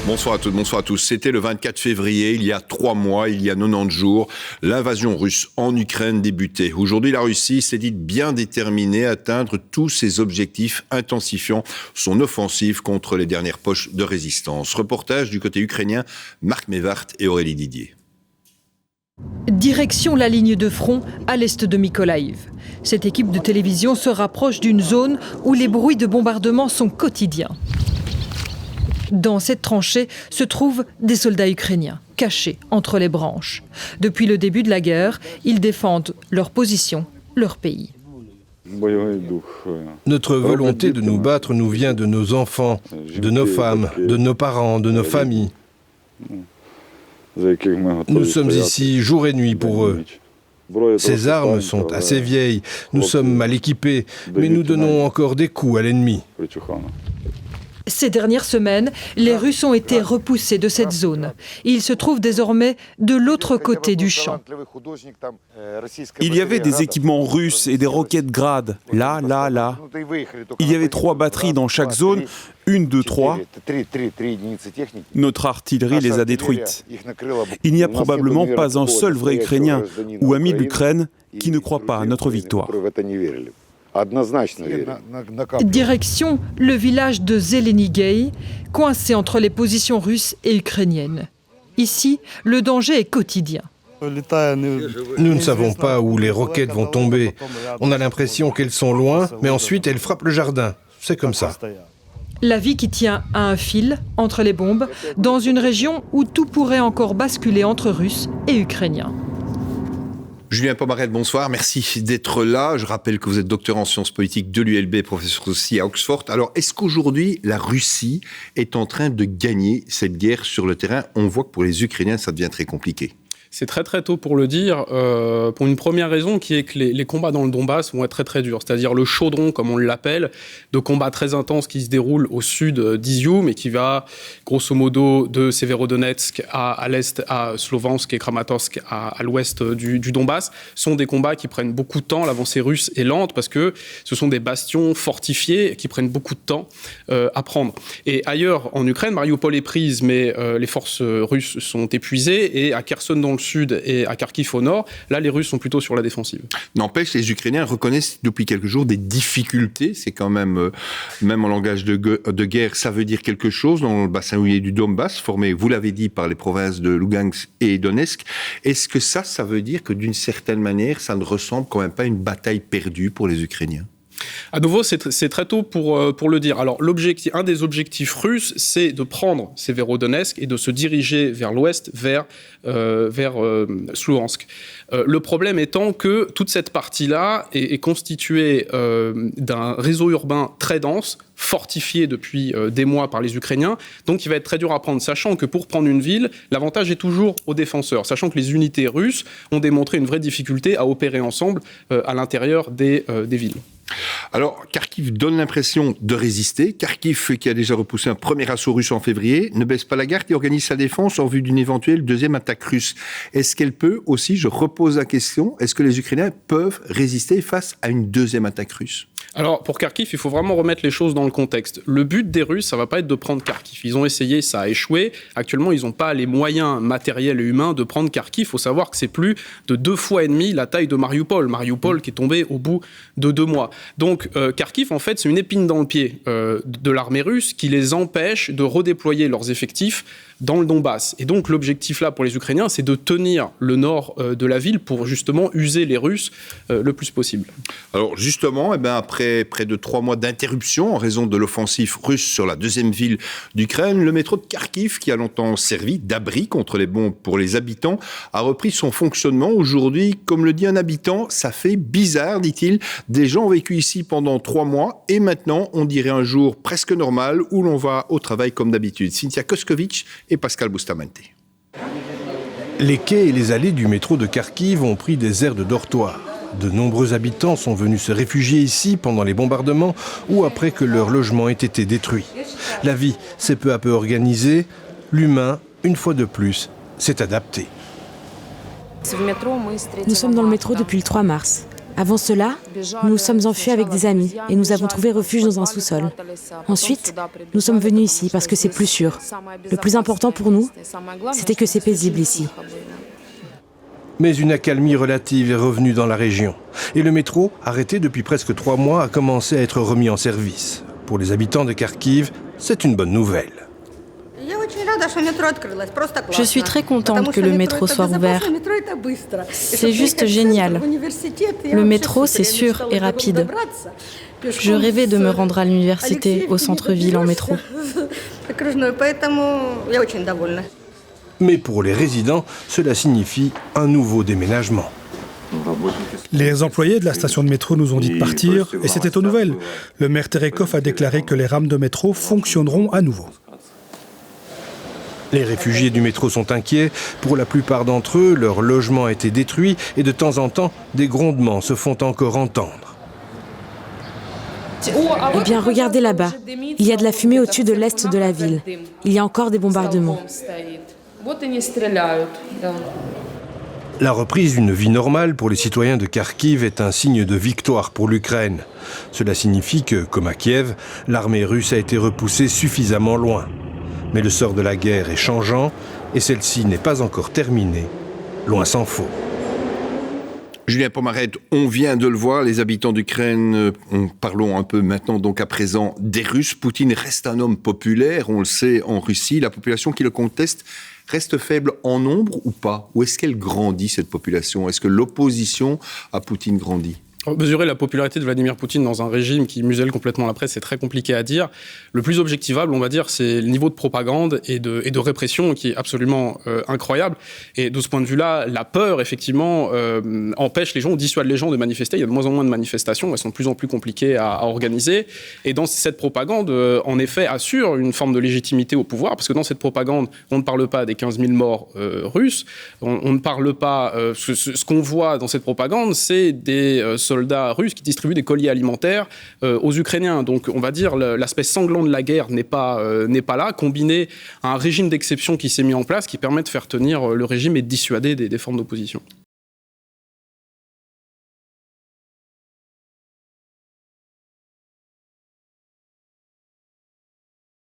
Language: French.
Bonsoir à toutes, bonsoir à tous. C'était le 24 février, il y a 3 mois, il y a 90 jours, l'invasion russe en Ukraine débutait. Aujourd'hui, la Russie s'est dite bien déterminée à atteindre tous ses objectifs, intensifiant son offensive contre les dernières poches de résistance. Reportage du côté ukrainien, Marc Mevart et Aurélie Didier. Direction la ligne de front à l'est de Mykolaïv. Cette équipe de télévision se rapproche d'une zone où les bruits de bombardement sont quotidiens. Dans cette tranchée se trouvent des soldats ukrainiens, cachés entre les branches. Depuis le début de la guerre, ils défendent leur position, leur pays. Notre volonté de nous battre nous vient de nos enfants, de nos femmes, de nos parents, de nos familles. Nous sommes ici jour et nuit pour eux. Ces armes sont assez vieilles, nous sommes mal équipés, mais nous donnons encore des coups à l'ennemi. Ces dernières semaines, les Russes ont été repoussés de cette zone. Ils se trouvent désormais de l'autre côté du champ. Il y avait des équipements russes et des roquettes Grad, là. Il y avait 3 batteries dans chaque zone, 1, 2, 3. Notre artillerie les a détruites. Il n'y a probablement pas un seul vrai Ukrainien ou ami de l'Ukraine qui ne croit pas à notre victoire. Direction le village de Zelenigay, coincé entre les positions russes et ukrainiennes. Ici, le danger est quotidien. Nous ne savons pas où les roquettes vont tomber. On a l'impression qu'elles sont loin, mais ensuite elles frappent le jardin. C'est comme ça. La vie qui tient à un fil entre les bombes, dans une région où tout pourrait encore basculer entre Russes et Ukrainiens. Julien Pomarel, bonsoir. Merci d'être là. Je rappelle que vous êtes docteur en sciences politiques de l'ULB, professeur aussi à Oxford. Alors, est-ce qu'aujourd'hui, la Russie est en train de gagner cette guerre sur le terrain ? On voit que pour les Ukrainiens, ça devient très compliqué. C'est très très tôt pour le dire, pour une première raison qui est que les combats dans le Donbass vont être très très durs. C'est-à-dire le chaudron, comme on l'appelle, de combats très intenses qui se déroulent au sud d'Izium et qui va grosso modo de Severodonetsk à l'est à Sloviansk et Kramatorsk à l'ouest du Donbass, sont des combats qui prennent beaucoup de temps. L'avancée russe est lente parce que ce sont des bastions fortifiés qui prennent beaucoup de temps à prendre. Et ailleurs en Ukraine, Mariupol est prise, mais les forces russes sont épuisées et à Kherson dans le sud et à Kharkiv au nord, là les Russes sont plutôt sur la défensive. N'empêche, les Ukrainiens reconnaissent depuis quelques jours des difficultés, c'est quand même, même en langage de guerre, ça veut dire quelque chose dans le bassin houiller du Donbass, formé, vous l'avez dit, par les provinces de Lugansk et Donetsk. Est-ce que ça veut dire que d'une certaine manière, ça ne ressemble quand même pas à une bataille perdue pour les Ukrainiens ? À nouveau, c'est très tôt pour le dire. Alors, un des objectifs russes, c'est de prendre Severodonetsk et de se diriger vers l'ouest, vers Sloviansk. Le problème étant que toute cette partie-là est constituée d'un réseau urbain très dense, fortifié depuis des mois par les Ukrainiens, donc il va être très dur à prendre, sachant que pour prendre une ville, l'avantage est toujours aux défenseurs, sachant que les unités russes ont démontré une vraie difficulté à opérer ensemble à l'intérieur des villes. Alors, Kharkiv donne l'impression de résister. Kharkiv, qui a déjà repoussé un premier assaut russe en février, ne baisse pas la garde et organise sa défense en vue d'une éventuelle deuxième attaque russe. Est-ce qu'elle peut aussi, je repose la question, est-ce que les Ukrainiens peuvent résister face à une deuxième attaque russe ? Alors, pour Kharkiv, il faut vraiment remettre les choses dans le contexte. Le but des Russes, ça va pas être de prendre Kharkiv. Ils ont essayé, ça a échoué. Actuellement, ils n'ont pas les moyens matériels et humains de prendre Kharkiv. Il faut savoir que c'est plus de 2 fois et demi la taille de Mariupol. Mariupol qui est tombé au bout de 2 mois. Donc, Kharkiv, en fait, c'est une épine dans le pied de l'armée russe qui les empêche de redéployer leurs effectifs dans le Donbass. Et donc, l'objectif là pour les Ukrainiens, c'est de tenir le nord de la ville pour justement user les Russes le plus possible. Alors, justement, après près de 3 mois d'interruption en raison de l'offensive russe sur la deuxième ville d'Ukraine, le métro de Kharkiv, qui a longtemps servi d'abri contre les bombes pour les habitants, a repris son fonctionnement. Aujourd'hui, comme le dit un habitant, ça fait bizarre, dit-il. Des gens ont vécu ici pendant 3 mois et maintenant, on dirait un jour presque normal où l'on va au travail comme d'habitude. Cynthia Koskovic et Pascal Bustamante. Les quais et les allées du métro de Kharkiv ont pris des airs de dortoir. De nombreux habitants sont venus se réfugier ici pendant les bombardements ou après que leur logement ait été détruit. La vie s'est peu à peu organisée. L'humain, une fois de plus, s'est adapté. Nous sommes dans le métro depuis le 3 mars. Avant cela, nous nous sommes enfuis avec des amis et nous avons trouvé refuge dans un sous-sol. Ensuite, nous sommes venus ici parce que c'est plus sûr. Le plus important pour nous, c'était que c'est paisible ici. Mais une accalmie relative est revenue dans la région. Et le métro, arrêté depuis presque 3 mois, a commencé à être remis en service. Pour les habitants de Kharkiv, c'est une bonne nouvelle. Je suis très contente que le métro soit rouvert. C'est juste génial. Le métro, c'est sûr et rapide. Je rêvais de me rendre à l'université, au centre-ville en métro. Mais pour les résidents, cela signifie un nouveau déménagement. Les employés de la station de métro nous ont dit de partir et c'était aux nouvelles. Le maire Terekov a déclaré que les rames de métro fonctionneront à nouveau. Les réfugiés du métro sont inquiets. Pour la plupart d'entre eux, leur logement a été détruit et de temps en temps, des grondements se font encore entendre. Eh bien, regardez là-bas. Il y a de la fumée au-dessus de l'est de la ville. Il y a encore des bombardements. La reprise d'une vie normale pour les citoyens de Kharkiv est un signe de victoire pour l'Ukraine. Cela signifie que, comme à Kiev, l'armée russe a été repoussée suffisamment loin. Mais le sort de la guerre est changeant et celle-ci n'est pas encore terminée, loin s'en faut. Julien Pomarette, on vient de le voir, les habitants d'Ukraine, parlons un peu maintenant donc à présent des Russes. Poutine reste un homme populaire, on le sait en Russie. La population qui le conteste reste faible en nombre ou pas? Ou est-ce qu'elle grandit, cette population? Est-ce que l'opposition à Poutine grandit? Mesurer la popularité de Vladimir Poutine dans un régime qui muselle complètement la presse, c'est très compliqué à dire. Le plus objectivable, on va dire, c'est le niveau de propagande et de répression qui est absolument incroyable. Et de ce point de vue-là, la peur, effectivement, empêche les gens, dissuade les gens de manifester. Il y a de moins en moins de manifestations, elles sont de plus en plus compliquées à organiser. Et dans cette propagande, en effet, assure une forme de légitimité au pouvoir, parce que dans cette propagande, on ne parle pas des 15 000 morts russes, on ne parle pas... ce qu'on voit dans cette propagande, c'est des soldats russes qui distribuent des colis alimentaires aux Ukrainiens. Donc, on va dire, l'aspect sanglant de la guerre n'est pas là, combiné à un régime d'exception qui s'est mis en place, qui permet de faire tenir le régime et de dissuader des formes d'opposition.